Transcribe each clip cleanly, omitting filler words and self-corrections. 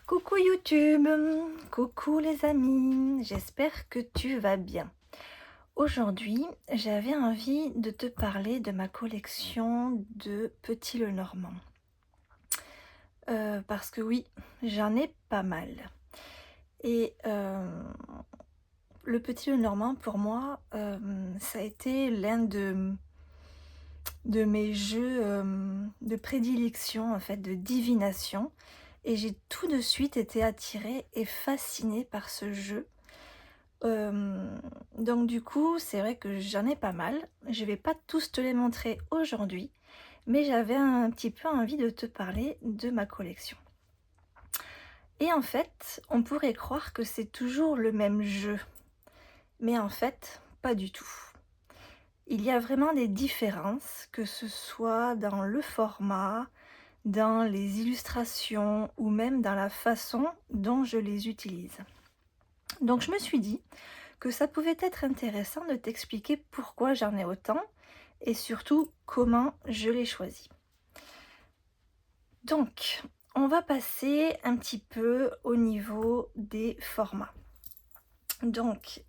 Coucou YouTube, coucou les amis, j'espère que tu vas bien. Aujourd'hui, j'avais envie de te parler de ma collection de petits Lenormand. Parce que oui, j'en ai pas mal. Et le petit Lenormand, pour moi, ça a été l'un de mes jeux de prédilection, en fait, de divination. Et j'ai tout de suite été attirée et fascinée par ce jeu. Donc du coup, c'est vrai que j'en ai pas mal. Je vais pas tous te les montrer aujourd'hui, mais j'avais un petit peu envie de te parler de ma collection. Et en fait, on pourrait croire que c'est toujours le même jeu, mais en fait, pas du tout. Il y a vraiment des différences, que ce soit dans le format, dans les illustrations ou même dans la façon dont je les utilise. Donc je me suis dit que ça pouvait être intéressant de t'expliquer pourquoi j'en ai autant et surtout comment je les choisis. Donc, on va passer un petit peu au niveau des formats. Donc,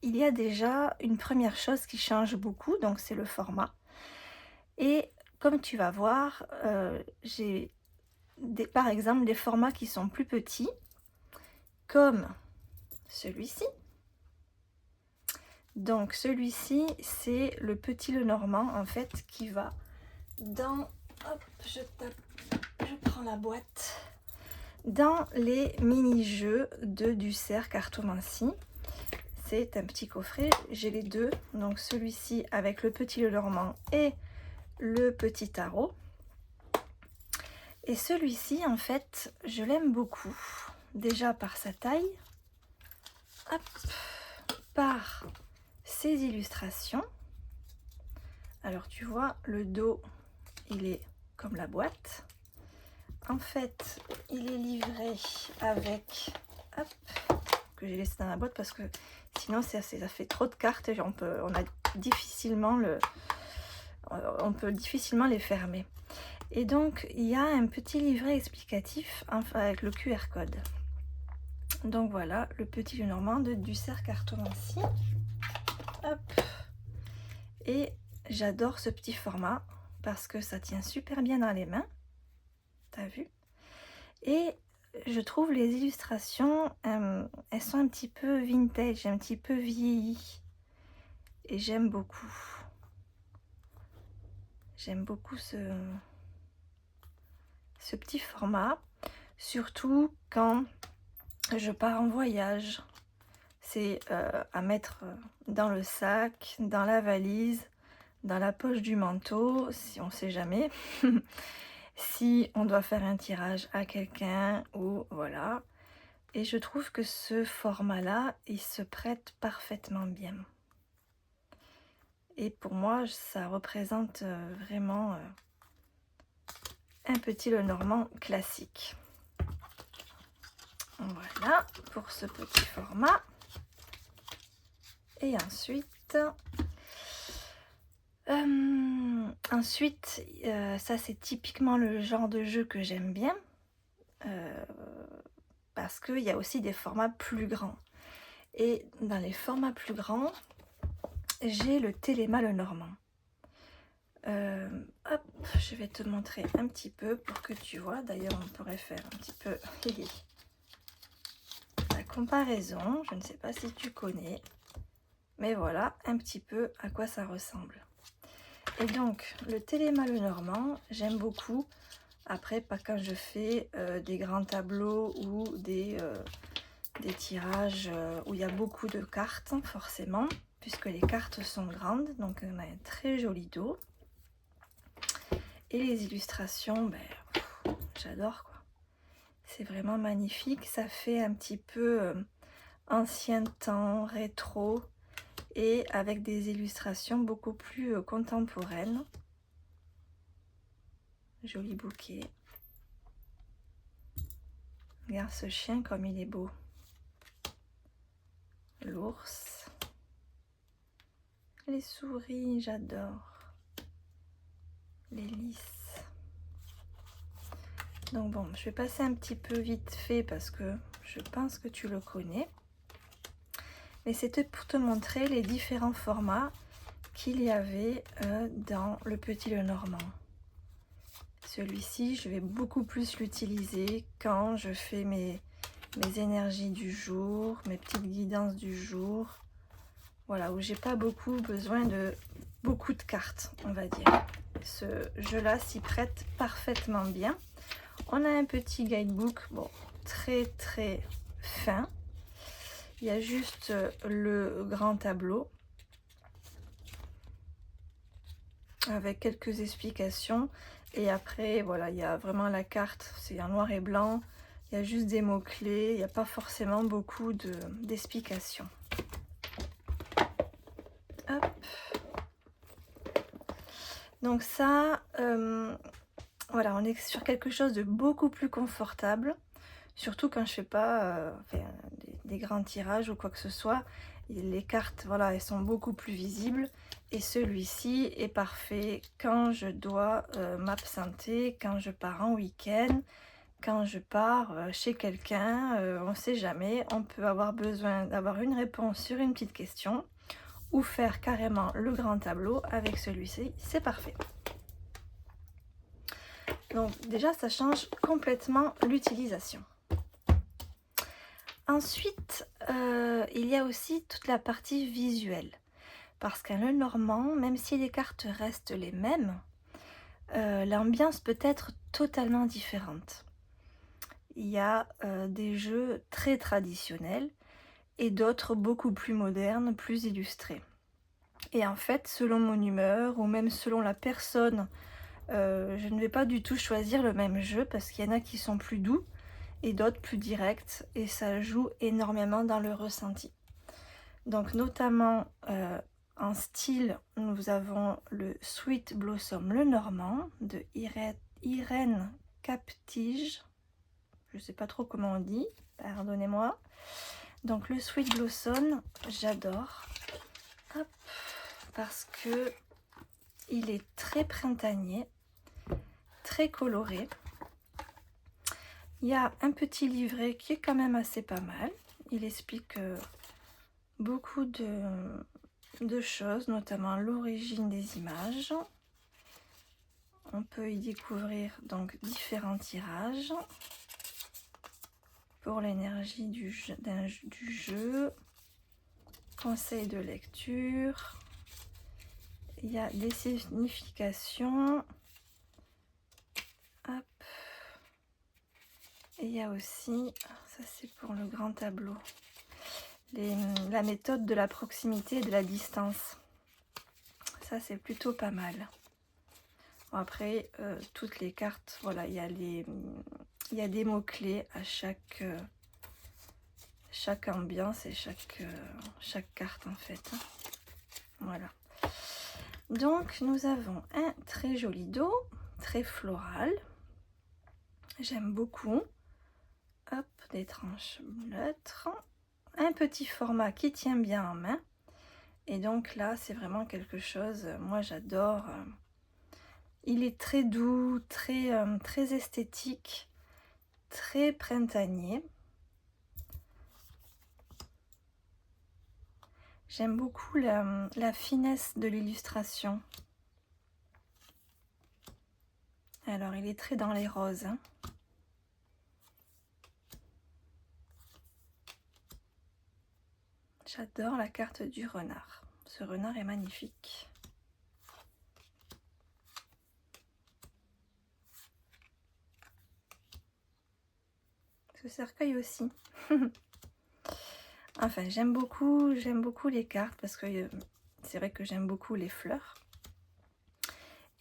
il y a déjà une première chose qui change beaucoup, donc c'est le format. Et comme tu vas voir, j'ai par exemple des formats qui sont plus petits, comme celui-ci. Donc celui-ci, c'est le petit Lenormand en fait qui va dans, hop, je prends la boîte, dans les mini-jeux de Dussert Cartomancie. C'est un petit coffret, j'ai les deux, donc celui-ci avec le petit Lenormand et le petit tarot. Et celui-ci, en fait, je l'aime beaucoup, déjà par sa taille, hop, par ses illustrations. Alors tu vois, le dos, il est comme la boîte. En fait, il est livré avec, hop, que j'ai laissé dans la boîte parce que sinon ça fait trop de cartes et on peut difficilement les fermer. Et donc il y a un petit livret explicatif avec le QR code. Donc voilà, le petit Lenormand de Dussert Cartomancie. Hop. Et j'adore ce petit format parce que ça tient super bien dans les mains. T'as vu? Et je trouve les illustrations, elles sont un petit peu vintage, un petit peu vieillies. Et j'aime beaucoup. J'aime beaucoup ce petit format. Surtout quand je pars en voyage. C'est à mettre dans le sac, dans la valise, dans la poche du manteau, si on ne sait jamais. Si on doit faire un tirage à quelqu'un ou voilà. Et je trouve que ce format-là, il se prête parfaitement bien. Et pour moi, ça représente vraiment un petit Lenormand classique. Voilà pour ce petit format. Et ensuite, ça c'est typiquement le genre de jeu que j'aime bien. Parce qu'il y a aussi des formats plus grands. Et dans les formats plus grands, j'ai le Téléma Lenormand. Hop, je vais te montrer un petit peu pour que tu vois. D'ailleurs, on pourrait faire un petit peu la comparaison. Je ne sais pas si tu connais, mais voilà un petit peu à quoi ça ressemble. Et donc, le Téléma Lenormand, j'aime beaucoup. Après, pas quand je fais des grands tableaux ou des tirages où il y a beaucoup de cartes, forcément, puisque les cartes sont grandes. Donc, on a un très joli dos. Et les illustrations, ben, j'adore quoi. C'est vraiment magnifique. Ça fait un petit peu ancien temps, rétro, et avec des illustrations beaucoup plus contemporaines. Joli bouquet. Regarde ce chien comme il est beau. L'ours. Les souris, j'adore. Les lys. Donc bon, je vais passer un petit peu vite fait parce que je pense que tu le connais. Mais c'était pour te montrer les différents formats qu'il y avait dans le Petit Lenormand. Celui-ci, je vais beaucoup plus l'utiliser quand je fais mes énergies du jour, mes petites guidances du jour. Voilà, où j'ai pas beaucoup besoin de beaucoup de cartes, on va dire. Ce jeu-là s'y prête parfaitement bien. On a un petit guidebook, bon, très très fin. Il y a juste le grand tableau avec quelques explications. Et après, voilà, il y a vraiment la carte, c'est en noir et blanc. Il y a juste des mots-clés, il n'y a pas forcément beaucoup d'explications. Hop. Donc ça, voilà, on est sur quelque chose de beaucoup plus confortable. Surtout quand je fais pas des grands tirages ou quoi que ce soit. Les cartes, voilà, elles sont beaucoup plus visibles. Et celui-ci est parfait quand je dois m'absenter, quand je pars en week-end, quand je pars chez quelqu'un. On ne sait jamais, on peut avoir besoin d'avoir une réponse sur une petite question ou faire carrément le grand tableau avec celui-ci. C'est parfait. Donc déjà, ça change complètement l'utilisation. Ensuite, il y a aussi toute la partie visuelle. Parce qu'un Lenormand, même si les cartes restent les mêmes, l'ambiance peut être totalement différente. Il y a des jeux très traditionnels et d'autres beaucoup plus modernes, plus illustrés. Et en fait, selon mon humeur ou même selon la personne, je ne vais pas du tout choisir le même jeu parce qu'il y en a qui sont plus doux et d'autres plus directs et ça joue énormément dans le ressenti. Donc notamment en style, nous avons le Sweet Blossom Lenormand de Irène Captige. Je ne sais pas trop comment on dit, pardonnez-moi. Donc le Sweet Blossom, j'adore. Hop, parce que il est très printanier, très coloré. Il y a un petit livret qui est quand même assez pas mal. Il explique beaucoup de choses, notamment l'origine des images. On peut y découvrir donc différents tirages pour l'énergie du jeu, conseils de lecture. Il y a des significations. Hop. Et il y a aussi, ça c'est pour le grand tableau, la méthode de la proximité et de la distance. Ça c'est plutôt pas mal. Bon, après, toutes les cartes, voilà, il y a des mots-clés à chaque ambiance et chaque carte en fait. Voilà. Donc nous avons un très joli dos, très floral. J'aime beaucoup. Hop, des tranches neutres. Un petit format qui tient bien en main. Et donc là, c'est vraiment quelque chose, moi j'adore. Il est très doux, très esthétique, très printanier. J'aime beaucoup la finesse de l'illustration. Alors, il est très dans les roses. Hein. J'adore la carte du renard. Ce renard est magnifique. Ce cercueil aussi. Enfin, j'aime beaucoup les cartes parce que c'est vrai que j'aime beaucoup les fleurs.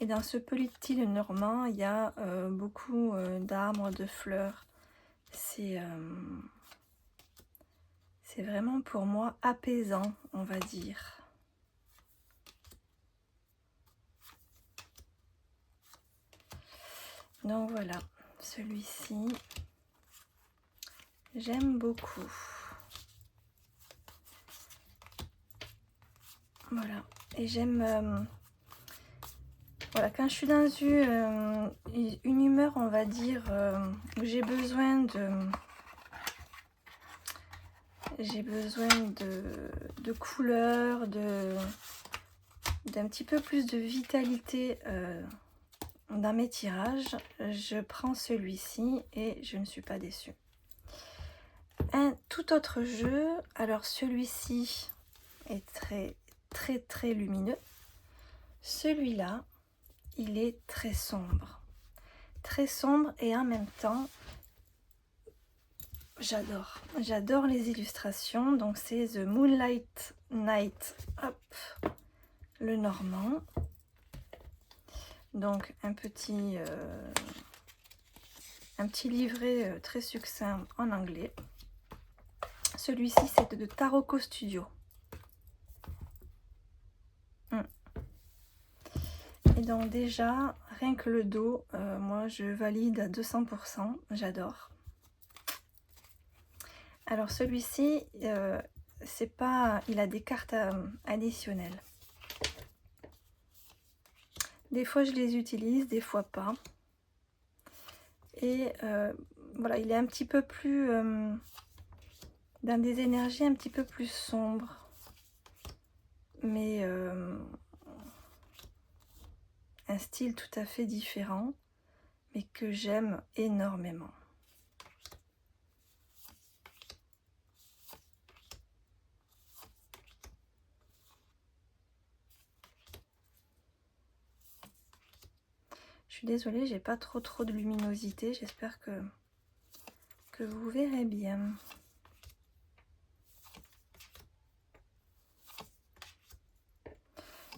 Et dans ce petit Lenormand, il y a beaucoup d'arbres, de fleurs. C'est vraiment pour moi apaisant, on va dire. Donc voilà, celui-ci, j'aime beaucoup. Voilà, et j'aime Voilà, quand je suis dans une humeur, on va dire, où j'ai besoin de couleurs, d'un petit peu plus de vitalité dans mes tirages, je prends celui-ci et je ne suis pas déçue. Un tout autre jeu, alors celui-ci est très lumineux. Celui-là, il est très sombre et en même temps, j'adore les illustrations. Donc c'est The Moonlight Night, hop, le normand. Donc un petit livret très succinct en anglais. Celui-ci c'est de Taroko Studio. Et donc déjà, rien que le dos, moi je valide à 200%, j'adore. Alors celui-ci, c'est pas, il a des cartes additionnelles. Des fois je les utilise, des fois pas. Et voilà, il est un petit peu plus dans des énergies un petit peu plus sombres. Mais un style tout à fait différent, mais que j'aime énormément. Je suis désolée, j'ai pas trop de luminosité, j'espère que vous verrez bien.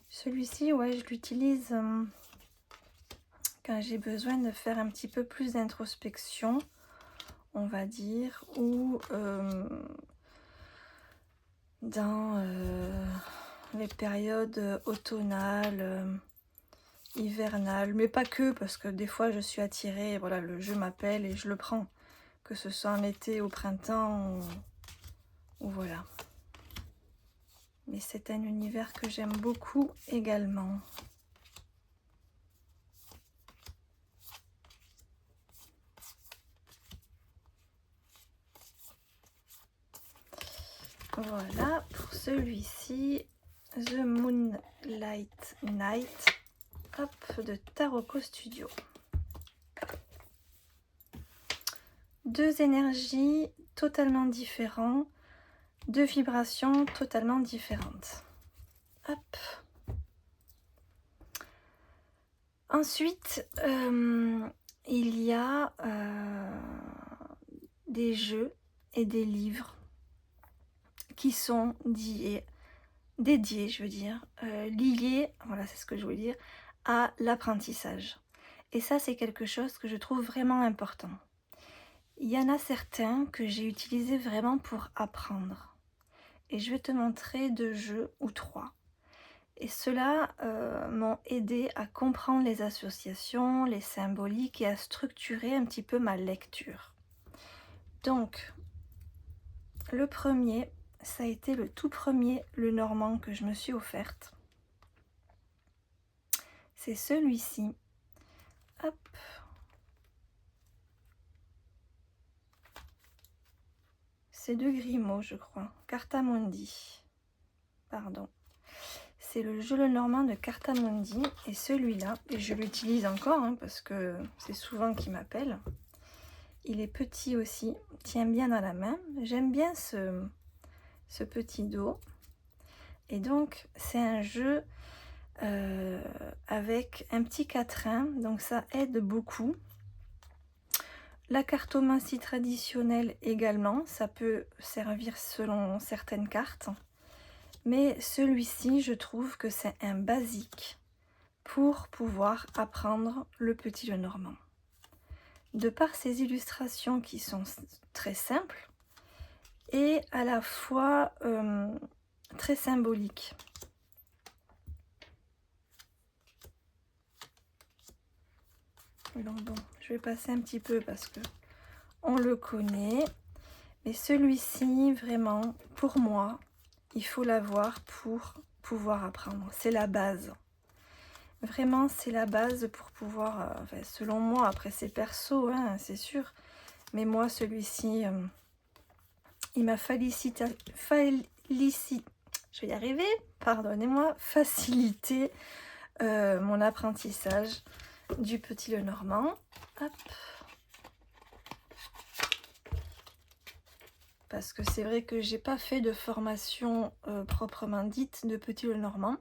Celui-ci, ouais, je l'utilise quand j'ai besoin de faire un petit peu plus d'introspection, on va dire, ou dans les périodes automnales, hivernales, mais pas que, parce que des fois je suis attirée, voilà, le jeu m'appelle et je le prends, que ce soit en été, au printemps, ou voilà. Mais c'est un univers que j'aime beaucoup également. Voilà pour celui-ci, The Moonlight Night, hop, de Taroko Studio. Deux énergies totalement différentes, deux vibrations totalement différentes. Hop. Ensuite, il y a des jeux et des livres qui sont dédiés, je veux dire, liés, voilà, c'est ce que je voulais dire, à l'apprentissage. Et ça, c'est quelque chose que je trouve vraiment important. Il y en a certains que j'ai utilisés vraiment pour apprendre. Et je vais te montrer 2 jeux ou 3. Et ceux-là m'ont aidé à comprendre les associations, les symboliques et à structurer un petit peu ma lecture. Donc, le premier, ça a été le tout premier Le Normand que je me suis offerte. C'est celui-ci. Hop. C'est de Grimaud, je crois. Cartamundi. Pardon. C'est le jeu Le Normand de Cartamundi. Et celui-là, et je l'utilise encore, hein, parce que c'est souvent qu'il m'appelle. Il est petit aussi, tient bien dans la main. J'aime bien ce petit dos. Et donc, c'est un jeu avec un petit quatrain, donc ça aide beaucoup. La cartomancie traditionnelle également, ça peut servir selon certaines cartes. Mais celui-ci, je trouve que c'est un basique pour pouvoir apprendre le petit Lenormand. De par ses illustrations qui sont très simples et à la fois très symboliques. Donc bon, je vais passer un petit peu parce que on le connaît. Mais celui-ci, vraiment, pour moi, il faut l'avoir pour pouvoir apprendre. C'est la base. Vraiment, c'est la base pour pouvoir, enfin, selon moi, après c'est perso, hein, c'est sûr, mais moi, celui-ci, il m'a je vais y arriver, pardonnez-moi, facilité mon apprentissage du Petit Lenormand. Hop. Parce que c'est vrai que j'ai pas fait de formation proprement dite de Petit Lenormand.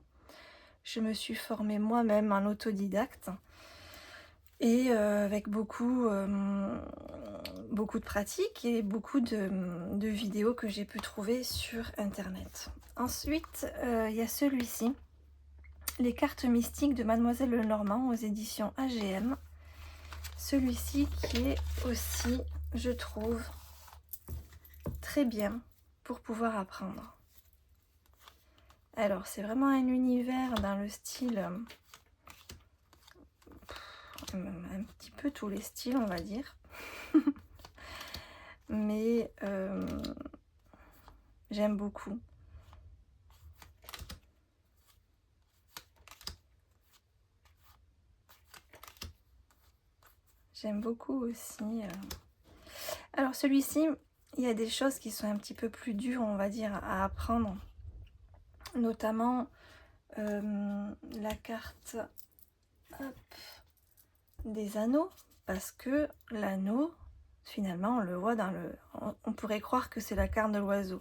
Je me suis formée moi-même en autodidacte et avec beaucoup de pratiques et beaucoup de vidéos que j'ai pu trouver sur internet. Ensuite, il y a celui-ci, les cartes mystiques de Mademoiselle Lenormand aux éditions AGM. Celui-ci qui est aussi, je trouve, très bien pour pouvoir apprendre. Alors, c'est vraiment un univers dans le style, un petit peu tous les styles, on va dire. Mais j'aime beaucoup. J'aime beaucoup aussi. Alors, celui-ci, il y a des choses qui sont un petit peu plus dures, on va dire, à apprendre. Notamment la carte des anneaux, parce que l'anneau, finalement, on le voit dans le... On pourrait croire que c'est la carte de l'oiseau.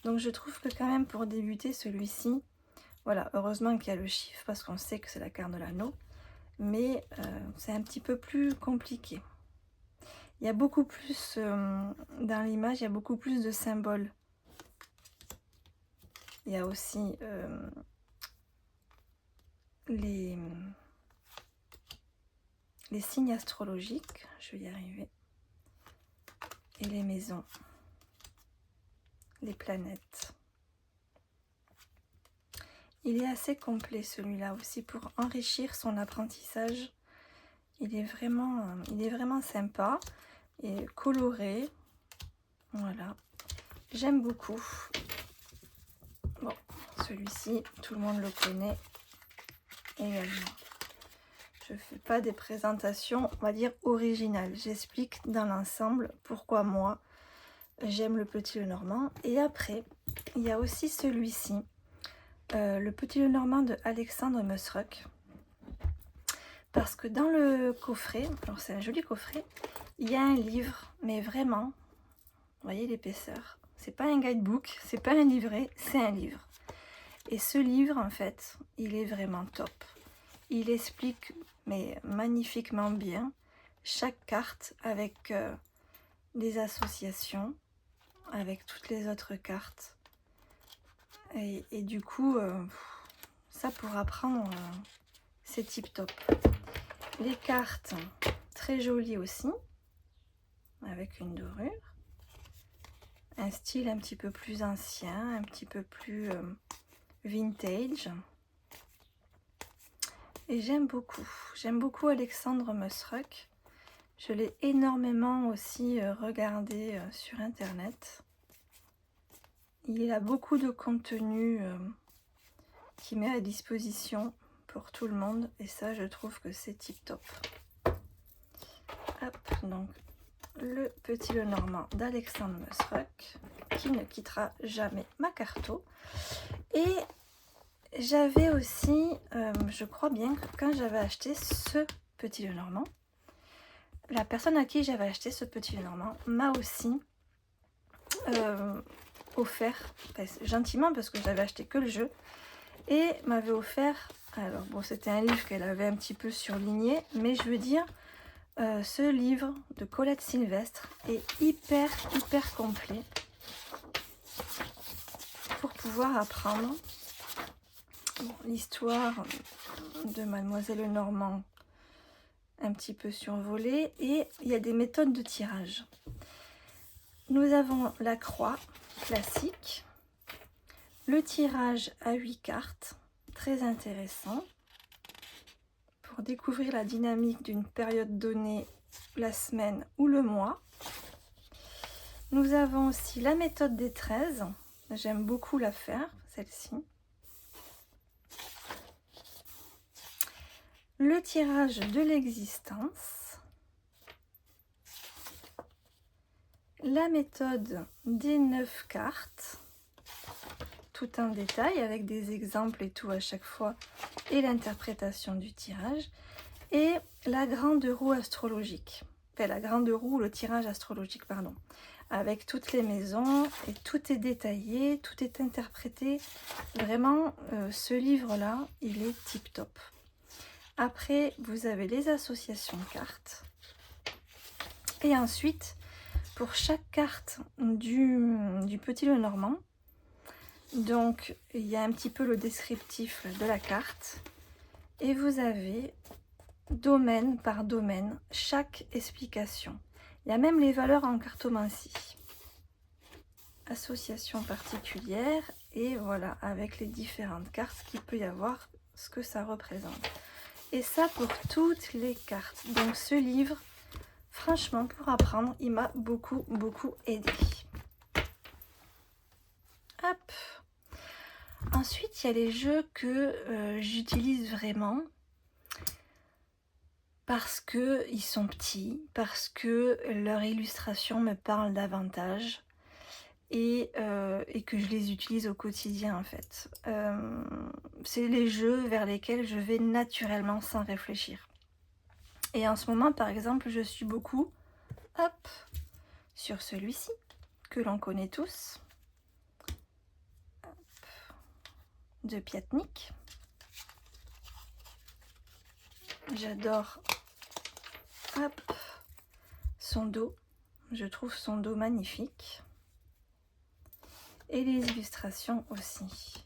Donc je trouve que quand même pour débuter celui-ci, voilà, heureusement qu'il y a le chiffre, parce qu'on sait que c'est la carte de l'anneau, mais c'est un petit peu plus compliqué. Il y a beaucoup plus, dans l'image, il y a beaucoup plus de symboles. Il y a aussi les signes astrologiques, je vais y arriver, et les maisons, les planètes. Il est assez complet celui-là aussi pour enrichir son apprentissage. Il est vraiment sympa et coloré. Voilà, j'aime beaucoup. Bon, celui-ci, tout le monde le connaît également. Je ne fais pas des présentations, on va dire, originales. J'explique dans l'ensemble pourquoi moi, j'aime le Petit Lenormand. Et après, il y a aussi celui-ci, le Petit Lenormand de Alexandre Musruck. Parce que dans le coffret, alors c'est un joli coffret, il y a un livre, mais vraiment, vous voyez l'épaisseur. C'est pas un guidebook, c'est pas un livret, c'est un livre. Et ce livre, en fait, il est vraiment top. Il explique, mais magnifiquement bien, chaque carte avec des associations, avec toutes les autres cartes. Et du coup, ça pour apprendre, c'est tip top. Les cartes, très jolies aussi, avec une dorure. Un style un petit peu plus ancien, un petit peu plus vintage. Et j'aime beaucoup Alexandre Musruck. Je l'ai énormément aussi regardé sur internet. Il a beaucoup de contenu qui met à disposition pour tout le monde et ça je trouve que c'est tip top. Hop, donc le Petit Lenormand d'Alexandre Musruck qui ne quittera jamais ma carto. Et j'avais aussi, je crois bien que quand j'avais acheté ce Petit Lenormand, la personne à qui j'avais acheté ce Petit Lenormand m'a aussi offert, gentiment parce que j'avais acheté que le jeu, et m'avait offert, alors bon c'était un livre qu'elle avait un petit peu surligné, mais je veux dire, ce livre de Colette Sylvestre est hyper complet pour pouvoir apprendre l'histoire de Mademoiselle Lenormand un petit peu survolée, et il y a des méthodes de tirage. Nous avons la croix classique, le tirage à 8 cartes, très intéressant pour découvrir la dynamique d'une période donnée, la semaine ou le mois. Nous avons aussi la méthode des 13, j'aime beaucoup la faire, celle-ci. le tirage de l'existence, la méthode des 9 cartes, tout un détail avec des exemples et tout à chaque fois, et l'interprétation du tirage, et la grande roue astrologique, enfin la grande roue, le tirage astrologique, pardon, avec toutes les maisons, et tout est détaillé, tout est interprété. Vraiment, ce livre-là, il est tip-top. Après, vous avez les associations de cartes. Et ensuite, pour chaque carte du Petit Lenormand, donc il y a un petit peu le descriptif de la carte. Et vous avez domaine par domaine chaque explication. Il y a même les valeurs en cartomancie. Association particulière et voilà, avec les différentes cartes qu'il peut y avoir, ce que ça représente. Et ça pour toutes les cartes. Donc ce livre, franchement, pour apprendre, il m'a beaucoup aidé. Hop. Ensuite, il y a les jeux que j'utilise vraiment parce qu'ils sont petits, parce que leur illustration me parle davantage et que je les utilise au quotidien en fait. C'est les jeux vers lesquels je vais naturellement sans réfléchir. Et en ce moment, par exemple, je suis beaucoup hop, sur celui-ci, que l'on connaît tous, hop, de Piatnik. J'adore hop, son dos, je trouve son dos magnifique. Et les illustrations aussi,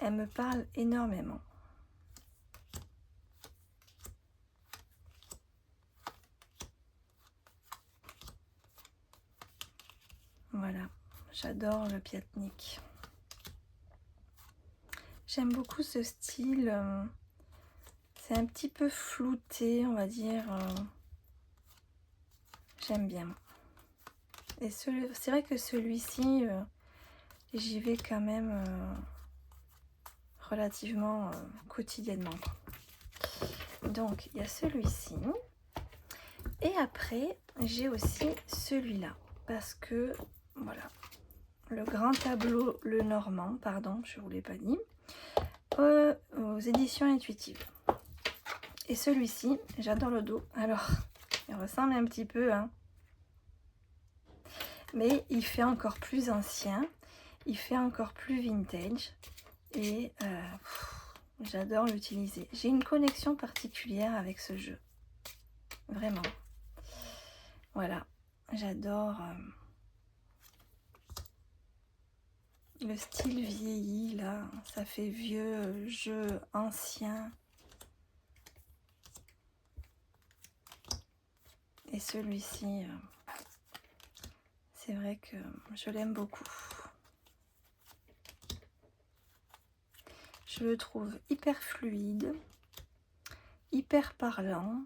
elles me parlent énormément. Voilà, j'adore le Piatnik. J'aime beaucoup ce style, c'est un petit peu flouté, on va dire. J'aime bien. Et c'est vrai que celui-ci, j'y vais quand même relativement quotidiennement. Donc, il y a celui-ci. Et après, j'ai aussi celui-là. Parce que, voilà, le grand tableau Lenormand, pardon, je ne vous l'ai pas dit, aux éditions intuitives. Et celui-ci, j'adore le dos. Alors, il ressemble un petit peu, hein. Mais il fait encore plus ancien, il fait encore plus vintage. Et j'adore l'utiliser. J'ai une connexion particulière avec ce jeu. Vraiment. Voilà, j'adore le style vieilli là, ça fait vieux jeu ancien. Et celui-ci, c'est vrai que je l'aime beaucoup. Je le trouve hyper fluide, hyper parlant.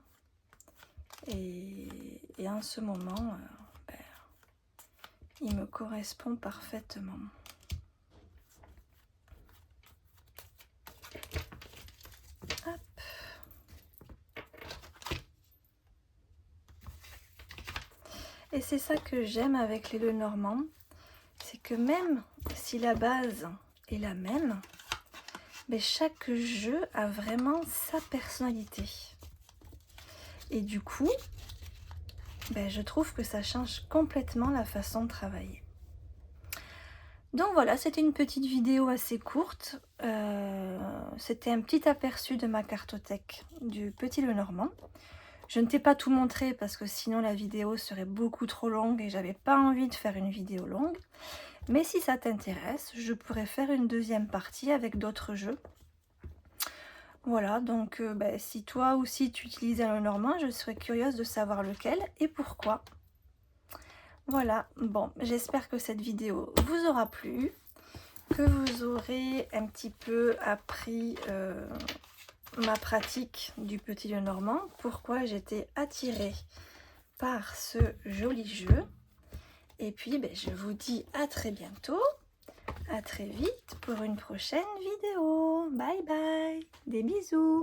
Et en ce moment, il me correspond parfaitement. Hop. Et c'est ça que j'aime avec les Lenormand, c'est que même si la base est la même, mais chaque jeu a vraiment sa personnalité. Et du coup, je trouve que ça change complètement la façon de travailler. Donc voilà, c'était une petite vidéo assez courte. C'était un petit aperçu de ma cartothèque du Petit Lenormand. Je ne t'ai pas tout montré parce que sinon la vidéo serait beaucoup trop longue et j'avais pas envie de faire une vidéo longue. Mais si ça t'intéresse, je pourrais faire une deuxième partie avec d'autres jeux. Voilà, donc si toi aussi tu utilises un Lenormand, je serais curieuse de savoir lequel et pourquoi. Voilà, bon, j'espère que cette vidéo vous aura plu, que vous aurez un petit peu appris ma pratique du Petit Lenormand, pourquoi j'étais attirée par ce joli jeu. Et puis, je vous dis à très bientôt, à très vite pour une prochaine vidéo. Bye bye, des bisous.